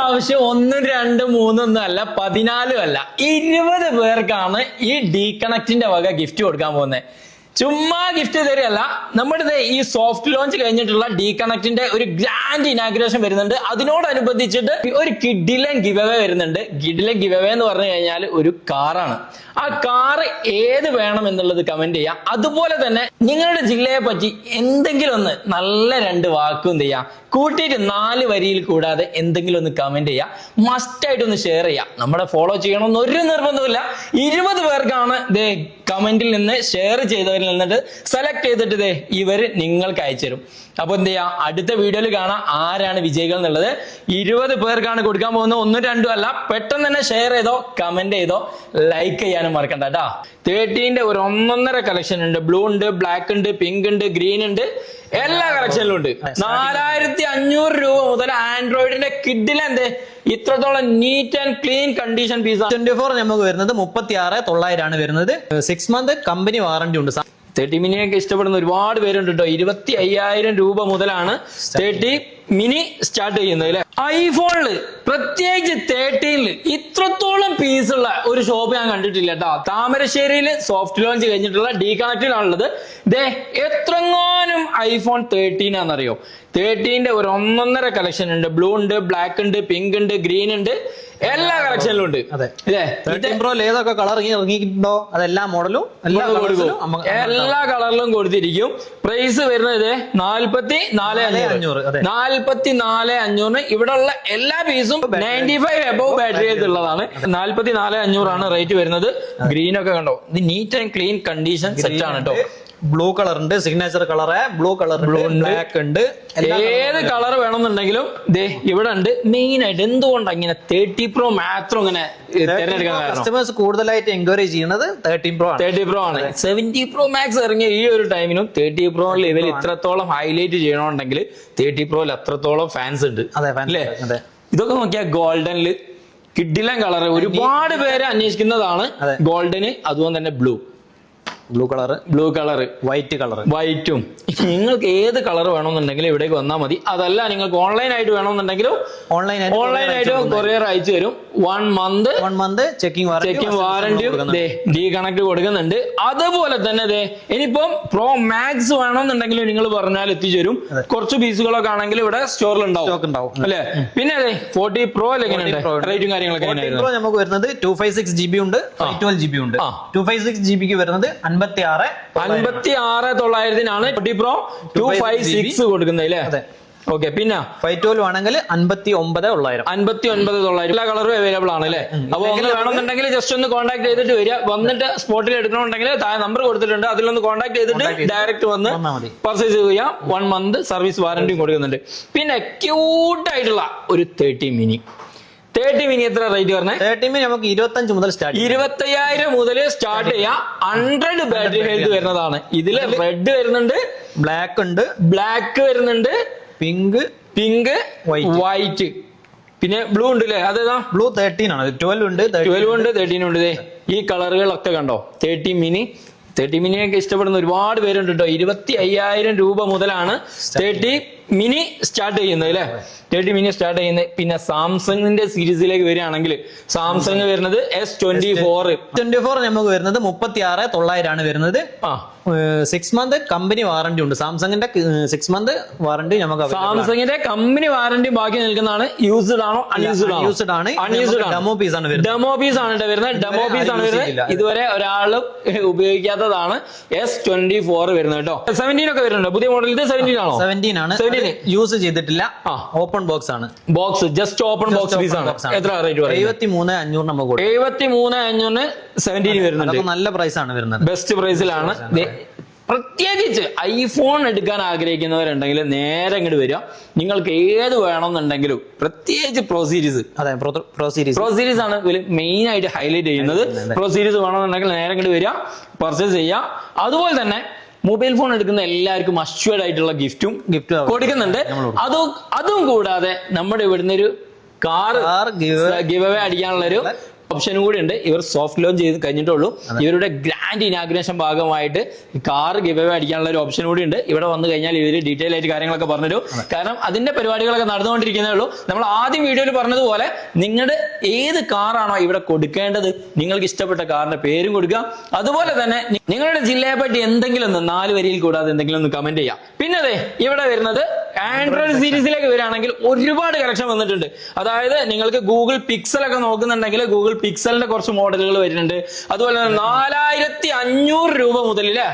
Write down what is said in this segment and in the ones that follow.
ഇപ്രാവശ്യം 1, 2, 3 അല്ല 14 അല്ല 20 പേർക്കാണ് ഈ ഡി കണക്റ്റിന്റെ വക ഗിഫ്റ്റ് കൊടുക്കാൻ പോകുന്നത്. ചുമ്മാ ഗിഫ്റ്റ് തരികയല്ല, നമ്മുടെ ഈ സോഫ്റ്റ് ലോഞ്ച് കഴിഞ്ഞിട്ടുള്ള ഡി കണക്റ്റിന്റെ ഒരു ഗ്രാൻഡ് ഇനാഗ്രേഷൻ വരുന്നുണ്ട്. അതിനോടനുബന്ധിച്ചിട്ട് ഒരു കിഡിലൻ ഗിവ് അവേ വരുന്നുണ്ട്. കിഡിലൻ ഗിവ് അവേ എന്ന് പറഞ്ഞു കഴിഞ്ഞാൽ ഒരു കാറാണ്. ആ കാറ് ഏത് വേണം എന്നുള്ളത് കമന്റ് ചെയ്യാം. അതുപോലെ തന്നെ നിങ്ങളുടെ ജില്ലയെ പറ്റി എന്തെങ്കിലും ഒന്ന് നല്ല 2 വാക്കും എന്ത് ചെയ്യാം, കൂട്ടിയിട്ട് 4 വരിയിൽ കൂടാതെ എന്തെങ്കിലും ഒന്ന് കമന്റ് ചെയ്യാം. മസ്റ്റ് ആയിട്ടൊന്ന് ഷെയർ ചെയ്യാം. നമ്മളെ ഫോളോ ചെയ്യണമെന്ന് ഒരു നിർബന്ധമില്ല. 20 പേർക്കാണ് ദേ കമന്റിൽ നിന്ന് ഷെയർ ചെയ്തവരിൽ നിന്നിട്ട് സെലക്ട് ചെയ്തിട്ട് ഇവര് നിങ്ങൾക്ക് അയച്ചു തരും. അപ്പൊ എന്ത് ചെയ്യാം, അടുത്ത വീഡിയോയിൽ കാണാം ആരാണ് വിജയികൾ എന്നുള്ളത്. 20 പേർക്കാണ് കൊടുക്കാൻ പോകുന്നത്. 1, 2 അല്ല. പെട്ടെന്ന് തന്നെ ഷെയർ ചെയ്തോ, കമന്റ് ചെയ്തോ, ലൈക്ക് ചെയ്യാനും മറക്കണ്ട കേട്ടോ. 13ന്റെ ഒരു 1.5 കളക്ഷൻ ഉണ്ട്. ബ്ലൂ ഉണ്ട്, ബ്ലാക്ക് ഉണ്ട്, പിങ്ക് ഉണ്ട്, ഗ്രീൻ ഉണ്ട്, എല്ലാ കളക്ഷനിലും ഉണ്ട്. 4500 രൂപ മുതൽ ആൻഡ്രോയിഡിന്റെ കിഡിൽ ഇത്രത്തോളം neat and clean condition piece. 24 നമുക്ക് വരുന്നത് 36,900 ആണ് വരുന്നത്. 6 മന്ത് കമ്പനി വാറന്റി ഉണ്ട്. 30 മിനിയൊക്കെ ഇഷ്ടപ്പെടുന്ന ഒരുപാട് പേരുണ്ട് കേട്ടോ. 25,000 രൂപ മുതലാണ് 30 മിനി സ്റ്റാർട്ട് ചെയ്യുന്നത് അല്ലെ. ഐഫോണില് പ്രത്യേകിച്ച് 13-ല് ഇത്രത്തോളം പീസുള്ള ഒരു ഷോപ്പ് ഞാൻ കണ്ടിട്ടില്ല കേട്ടോ. താമരശ്ശേരിയിൽ സോഫ്റ്റ് ലോഞ്ച് കഴിഞ്ഞിട്ടുള്ള ഡി കണക്റ്റിലാണുള്ളത്. എത്രങ്ങാനും ഐഫോൺ 13 ആണെന്നറിയോ. 13ന്റെ ഒരു 1.5 കളക്ഷൻ ഉണ്ട്. ബ്ലൂ ഉണ്ട്, ബ്ലാക്ക് ഉണ്ട്, പിങ്ക് ഉണ്ട്, ഗ്രീൻ ഉണ്ട്, എല്ലാ കളക്ഷനിലും ഉണ്ട്. ഏതൊക്കെ കളർ ഇറങ്ങിയിട്ടുണ്ടോ അതെല്ലാ മോഡലും എല്ലാ കളറിലും കൊടുത്തിരിക്കും. പ്രൈസ് വരുന്നത് 44,500. 44,500. ഇവിടെ ഉള്ള എല്ലാ പീസും 95 എബോവ് ബാറ്ററി ഉള്ളതാണ്. 44,500 ആണ് റേറ്റ് വരുന്നത്. ഗ്രീൻ ഒക്കെ കണ്ടോ, ഇത് NEET and clean condition set ആണ് കേട്ടോ. ബ്ലൂ കളർ ഉണ്ട്, signature colour, blue colour, black ഉണ്ട്. ഏത് കളർ വേണമെന്നുണ്ടെങ്കിലും ഇവിടെ ഉണ്ട്. മെയിൻ ആയിട്ട് എന്തുകൊണ്ടാണ് ഇങ്ങനെ 30 Pro മാത്രം ഇങ്ങനെ തിരഞ്ഞെടുക്കാൻ കാരണം, കസ്റ്റമേഴ്സ് കൂടുതലായിട്ട് എൻക്വയറി ചെയ്യുന്നത് 13 Pro ആണ്. 30 Pro ആണ്. 70 Pro Max ഇറങ്ങിയ ഈ ഒരു ടൈമിനും 30 Pro ലെവൽ ഇത്രത്തോളം ഹൈലൈറ്റ് ചെയ്യണമെന്നുണ്ടെങ്കിൽ 30 Pro അത്രത്തോളം ഫാൻസ് ഉണ്ട് അല്ലേ. ഇതൊക്കെ നോക്കിയാൽ ഗോൾഡനില് കിഡിലൻ കളർ ഒരുപാട് പേര് അന്വേഷിക്കുന്നതാണ്. ഗോൾഡന്, അതുപോലെ തന്നെ ബ്ലൂ കളർ, വൈറ്റും. നിങ്ങൾക്ക് ഏത് കളർ വേണമെന്നുണ്ടെങ്കിലും ഇവിടേക്ക് വന്നാൽ മതി. അതല്ല നിങ്ങൾക്ക് ഓൺലൈൻ ആയിട്ട് വേണമെന്നുണ്ടെങ്കിലും ഓൺലൈനായിട്ടും കൊറിയർ അയച്ചു തരും. 1 മന്ത് ചെക്കിംഗ് വാറന്റിയും ഡി കണക്ട് കൊടുക്കുന്നുണ്ട്. അതുപോലെ തന്നെ ഇനിയിപ്പം പ്രോ മാക്സ് വേണമെന്നുണ്ടെങ്കിലും നിങ്ങൾ പറഞ്ഞാൽ എത്തിച്ചു തരും. കുറച്ച് പീസുകളൊക്കെ ആണെങ്കിൽ ഇവിടെ സ്റ്റോറിൽ ഉണ്ടാവും അല്ലെ. പിന്നെ 40 Pro റേറ്റും കാര്യങ്ങളൊക്കെ നമുക്ക് വരുന്നത് 256 GB ഉണ്ട്, 512 GB ഉണ്ട്. 256 GB വരുന്നത് 56,900 40 Pro 256 കൊടുക്കുന്നത് അല്ലേ. ഓക്കെ. പിന്നെ 512 ആണെങ്കിൽ 59,900. 59,900. എല്ലാ കളറും അവൈലബിൾ ആണ് അല്ലേ. അപ്പൊ ഒന്ന് വേണമെന്നുണ്ടെങ്കിൽ ജസ്റ്റ് ഒന്ന് കോൺടാക്ട് ചെയ്തിട്ട് വരിക. വന്നിട്ട് സ്പോട്ടിൽ എടുക്കണമെന്നുണ്ടെങ്കിൽ താഴെ നമ്പർ കൊടുത്തിട്ടുണ്ട്, അതിലൊന്ന് കോൺടാക്ട് ചെയ്തിട്ട് ഡയറക്റ്റ് വന്ന് പർച്ചേസ് ചെയ്യാം. 1 മന്ത് സർവീസ് വാറന്റിയും കൊടുക്കുന്നുണ്ട്. പിന്നെ ക്യൂട്ട് ആയിട്ടുള്ള ഒരു 30 മിനി എത്ര റേറ്റ് പറഞ്ഞത്? 30 മിനി നമുക്ക് 25 മുതൽ സ്റ്റാർട്ട്, 25,000 മുതൽ സ്റ്റാർട്ട് ചെയ്യാം. 100 ബാറ്ററി ഹെൽത്ത് വരുന്നതാണ്. ഇതില് റെഡ് വരുന്നുണ്ട്, ബ്ലാക്ക് വരുന്നുണ്ട്, പിങ്ക്, വൈറ്റ്, പിന്നെ ബ്ലൂ ഉണ്ട് അല്ലേ. അതേതാ? ബ്ലൂ 13 ആണ്. 12 ഉണ്ട്, 13 ഉണ്ട്. ഈ കളറുകളൊക്കെ കണ്ടോ. 30 മിനിയൊക്കെ ഇഷ്ടപ്പെടുന്ന ഒരുപാട് പേരുണ്ട് കേട്ടോ. 25,000 രൂപ മുതലാണ് 30 മിനി സ്റ്റാർട്ട് ചെയ്യുന്നത് അല്ലെ. 30 മിനി സ്റ്റാർട്ട് ചെയ്യുന്നത്. പിന്നെ സാംസങ്ങിന്റെ സീരീസിലേക്ക് വരികയാണെങ്കിൽ സാംസങ് വരുന്നത് S24 നമുക്ക് വരുന്നത് 36,900 ആണ് വരുന്നത്. 6 മന്ത് കമ്പനി വാറന്റി ഉണ്ട്. സാംസങ്ങിന്റെ 6 മന്ത് വാറന്റി നമുക്ക്. സാംസങ്ങിന്റെ കമ്പനി വാറന്റി ബാക്കി നിൽക്കുന്നതാണ്. യൂസ്ഡ് ആണോ അൺയൂസ്ഡ് ആണ്? ഡെമോ പീസ് ആണ് വരുന്നത്. ഡെമോ പീസ് ആണ് വരുന്നത്. ഇതുവരെ ഒരാളും ഉപയോഗിക്കാത്തതാണ് S24 വരുന്നത് കേട്ടോ. 17 ഒക്കെ വരുന്നുണ്ട്. പുതിയ മോഡൽ. ഇത് 17 ആണോ? 17 ആണ്. യൂസ് ചെയ്തിട്ടില്ല. ഓപ്പൺ ബോക്സ് ആണ്. Box just open box piece ആണ്. എത്ര റേറ്റ്? 73,500 നമുക്ക്. 73,500 17 വരുന്നുണ്ട്. നല്ല പ്രൈസ് ആണ് വരുന്നത്. ബെസ്റ്റ് പ്രൈസിലാണ്. പ്രത്യേകിച്ച് ഐഫോൺ എടുക്കാൻ ആഗ്രഹിക്കുന്നവരുണ്ടെങ്കിൽ നേരെ ഇങ്ങോട്ട് വരിക. നിങ്ങൾക്ക് ഏത് വേണമെന്നുണ്ടെങ്കിലും പ്രത്യേകിച്ച് പ്രോ സീരീസ് ആണ് മെയിൻ ആയിട്ട് ഹൈലൈറ്റ് ചെയ്യുന്നത്. പ്രോ സീരീസ് വേണമെന്നുണ്ടെങ്കിൽ നേരെ ഇങ്ങോട്ട് വരിക, പർച്ചേസ് ചെയ്യുക. അതുപോലെ തന്നെ മൊബൈൽ ഫോൺ എടുക്കുന്ന എല്ലാവർക്കും അഷ്വേർഡ് ആയിട്ടുള്ള ഗിഫ്റ്റും കൊടുക്കുന്നുണ്ട്. അതും കൂടാതെ നമ്മുടെ ഇവിടുന്ന് ഒരു കാർ ഗിവ് അവേ അടിക്കാനുള്ള ഒരു ഓപ്ഷനും കൂടി ഉണ്ട്. ഇവർ സോഫ്റ്റ് ലോഞ്ച് ചെയ്ത് കഴിഞ്ഞിട്ടുള്ളൂ. ഇവരുടെ ഗ്രാൻഡ് ഇനാഗ്രേഷൻ ഭാഗമായിട്ട് കാർ ഗിവ് അവേ അടിക്കാനുള്ള ഒരു ഓപ്ഷൻ കൂടി ഉണ്ട്. ഇവിടെ വന്നു കഴിഞ്ഞാൽ ഇവർ ഡീറ്റെയിൽ ആയിട്ട് കാര്യങ്ങളൊക്കെ പറഞ്ഞുതരും. കാരണം അതിന്റെ പരിപാടികളൊക്കെ നടന്നുകൊണ്ടിരിക്കുന്നേ ഉള്ളൂ. നമ്മൾ ആദ്യം വീഡിയോയിൽ പറഞ്ഞതുപോലെ നിങ്ങളുടെ ഏത് കാറാണോ ഇവിടെ കൊടുക്കേണ്ടത്, നിങ്ങൾക്ക് ഇഷ്ടപ്പെട്ട കാറിന്റെ പേരും കൊടുക്കുക. അതുപോലെ തന്നെ നിങ്ങളുടെ ജില്ലയെ പറ്റി എന്തെങ്കിലും ഒന്ന് 4 വരിയിൽ കൂടാതെ എന്തെങ്കിലും ഒന്ന് കമന്റ് ചെയ്യാം. പിന്നെ അതെ ഇവിടെ വരുന്നത് ആൻഡ്രോയിഡ് സീരീസിലേക്ക് വരികയാണെങ്കിൽ ഒരുപാട് കളക്ഷൻ വന്നിട്ടുണ്ട്. അതായത് നിങ്ങൾക്ക് ഗൂഗിൾ പിക്സൽ ഒക്കെ നോക്കുന്നുണ്ടെങ്കിൽ ഗൂഗിൾ പിക്സലിന്റെ കുറച്ച് മോഡലുകൾ വരുന്നുണ്ട്. അതുപോലെ തന്നെ 4500 രൂപ മുതൽ അല്ലേ,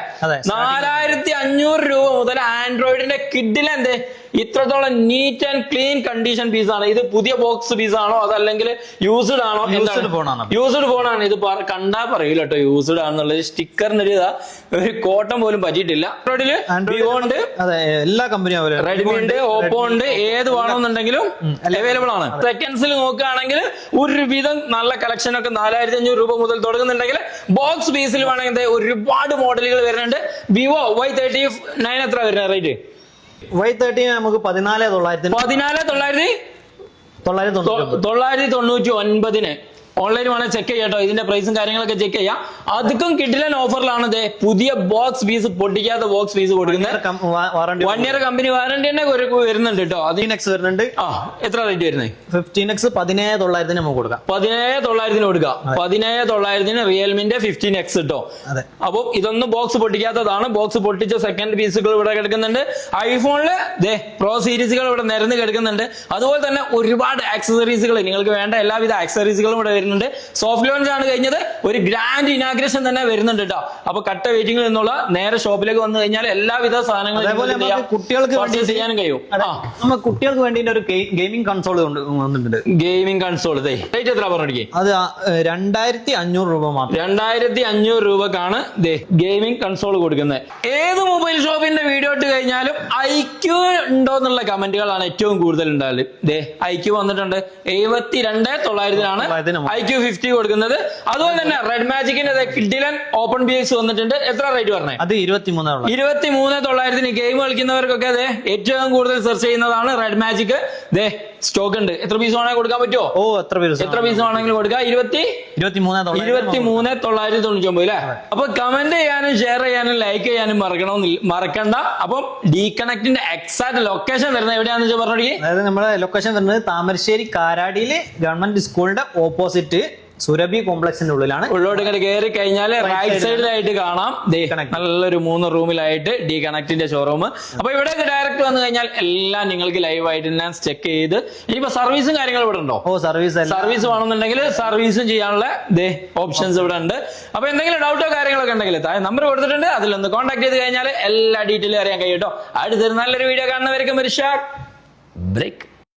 4500 രൂപ മുതൽ ആൻഡ്രോയിഡിന്റെ കിഡിലെ എന്തേ ഇത്രത്തോളം നീറ്റ് ആൻഡ് ക്ലീൻ കണ്ടീഷൻ പീസാണ്. ഇത് പുതിയ ബോക്സ് പീസാണോ അതല്ലെങ്കിൽ യൂസ്ഡ് ആണോ? യൂസ്ഡ് ഫോണാണ്. ഇത് കണ്ടാ പറയൂല കേട്ടോ യൂസ്ഡ് ആണെന്നുള്ളത്. സ്റ്റിക്കറിന് ഒരു കോട്ടം പോലും പറ്റിയിട്ടില്ല. വിവോ ഉണ്ട്, എല്ലാ കമ്പനിയും റെഡ്മി ഉണ്ട്, ഓപ്പോ ഉണ്ട്. ഏത് വേണമെന്നുണ്ടെങ്കിലും അവൈലബിൾ ആണ്. സെക്കൻഡ്സിൽ നോക്കുകയാണെങ്കിൽ ഒരുവിധം നല്ല കളക്ഷൻ ഒക്കെ 4500 രൂപ മുതൽ തുടങ്ങുന്നുണ്ടെങ്കിൽ ബോക്സ് പീസിൽ വേണമെങ്കിൽ ഒരുപാട് മോഡലുകൾ വരുന്നുണ്ട്. വിവോ Y39 എത്ര വരുന്നത് റേറ്റ്? Y30 നമുക്ക് 14,999 ഓൺലൈൻ വേണേൽ ചെക്ക് ചെയ്യാട്ടോ. ഇതിന്റെ പ്രൈസും കാര്യങ്ങളൊക്കെ ചെക്ക് ചെയ്യാം. അതുക്കും കിഡിലൻ ഓഫറിലാണ് പുതിയ ബോക്സ് പീസ്, പൊട്ടിക്കാത്ത ബോക്സ് പീസ് കൊടുക്കുന്നത്. 1 ഇയർ കമ്പനി വാറന്റി തന്നെ വരുന്നുണ്ട് കേട്ടോ. വരുന്നുണ്ട്. എത്ര റേറ്റ് വരുന്നത്? 15X 17,900 നമുക്ക് കൊടുക്കാം. 17,900 കൊടുക്കാം. 17,900 റിയൽമിന്റെ 15X കേട്ടോ. അപ്പൊ ഇതൊന്നും ബോക്സ് പൊട്ടിക്കാത്തതാണ്. ബോക്സ് പൊട്ടിച്ച സെക്കൻഡ് പീസുകൾ ഇവിടെ കിടക്കുന്നുണ്ട്. ഐഫോണില് പ്രോ സീരീസുകൾ ഇവിടെ നിരന്ന് കിടക്കുന്നുണ്ട്. അതുപോലെ തന്നെ ഒരുപാട് ആക്സസറീസുകൾ, നിങ്ങൾക്ക് വേണ്ട എല്ലാവിധ ആക്സസറീസുകളും ഇവിടെ വരുന്നുണ്ട്. സോഫ്റ്റ് ലോഞ്ച് ആണ് കഴിഞ്ഞത്. ഒരു ഗ്രാൻഡ് ഇനാഗ്രേഷൻ തന്നെ വരുന്നുണ്ട് കേട്ടോ. അപ്പൊ കട്ട വെയിറ്റിംഗിൽ നിന്നുള്ള നേരെ ഷോപ്പിലേക്ക് വന്നു കഴിഞ്ഞാൽ എല്ലാവിധ സാധനങ്ങളും കുട്ടികൾക്ക് ചെയ്യാനും കഴിയും. കുട്ടികൾക്ക് വേണ്ടി ഒരു ഗെയിമിംഗ് കൺസോൾ വന്നിട്ടുണ്ട്. ഗെയിമിംഗ് കൺസോൾ റേറ്റ് എത്ര പറഞ്ഞിരിക്കും? അത് 2,500 രൂപ മാത്രം. 2,500 രൂപക്കാണ് ഗെയിമിംഗ് കൺസോൾ കൊടുക്കുന്നത്. ഏത് മൊബൈൽ ഷോപ്പിന്റെ വീഡിയോ ഇട്ട് കഴിഞ്ഞാലും ഐക്യു ഉണ്ടോ എന്നുള്ള കമന്റുകളാണ് ഏറ്റവും കൂടുതൽ ഉണ്ടായത്. ഐക്യു വന്നിട്ടുണ്ട് 72,900 IQ 50 കൊടുക്കുന്നത്. അതുപോലെ തന്നെ റെഡ് മാജിക്കിന്റെ കിഡിലൻ ഓപ്പൺ ബിഎക്സ് വന്നിട്ടുണ്ട്. എത്ര റേറ്റ് പറഞ്ഞത്? അത് 23,900 ഗെയിം കളിക്കുന്നവർക്കൊക്കെ അതെ ഏറ്റവും കൂടുതൽ സെർച്ച് ചെയ്യുന്നതാണ് റെഡ് മാജിക്. സ്റ്റോക്ക് ഉണ്ട്. എത്ര പീസ് വേണമെങ്കിൽ കൊടുക്കാൻ പറ്റുമോ? എത്ര പീസ് വേണമെങ്കിലും കൊടുക്കാം. 23,999 അല്ലേ? അപ്പൊ കമന്റ് ചെയ്യാനും ഷെയർ ചെയ്യാനും ലൈക്ക് ചെയ്യാനും മറക്കണ്ട. അപ്പം ഡി കണക്റ്റിന്റെ എക്സാക്ട് ലൊക്കേഷൻ വരുന്നത് എവിടെയാണെന്ന് വെച്ചാൽ പറഞ്ഞോളൂ. അതായത് നമ്മുടെ ലൊക്കേഷൻ വരുന്നത് താമരശ്ശേരി കാരാടിയിലെ ഗവൺമെന്റ് സ്കൂളിന്റെ ഓപ്പോസിറ്റ് സുരഭി കോംപ്ലക്സിന്റെ ഉള്ളിലാണ്. ഉള്ളോട്ട് ഇങ്ങനെ കയറി കഴിഞ്ഞാൽ റൈറ്റ് സൈഡിലായിട്ട് കാണാം നല്ലൊരു 3 റൂമിലായിട്ട് ഡി കണക്റ്റിന്റെ ഷോറൂം. അപ്പൊ ഇവിടെ ഡയറക്റ്റ് വന്നു കഴിഞ്ഞാൽ എല്ലാം നിങ്ങൾക്ക് ലൈവ് ആയിട്ട് ഞാൻ ചെക്ക് ചെയ്ത് ഇനിയിപ്പോ സർവീസും കാര്യങ്ങളും ഇവിടെ ഉണ്ടോ? സർവീസ് വേണമെന്നുണ്ടെങ്കിൽ സർവീസും ചെയ്യാനുള്ള ഓപ്ഷൻസ് ഇവിടെ ഉണ്ട്. അപ്പൊ എന്തെങ്കിലും ഡൗട്ടോ കാര്യങ്ങളൊക്കെ ഉണ്ടെങ്കിൽ നമ്പർ കൊടുത്തിട്ടുണ്ട്, അതിലൊന്ന് കോൺടാക്ട് ചെയ്ത് കഴിഞ്ഞാൽ എല്ലാ ഡീറ്റെയിലും അറിയാൻ കഴിയും കേട്ടോ. അടുത്തൊരു നല്ലൊരു വീഡിയോ കാണുന്നവർക്കും ഒരു ഷാർട്ട് ബ്രേക്ക്.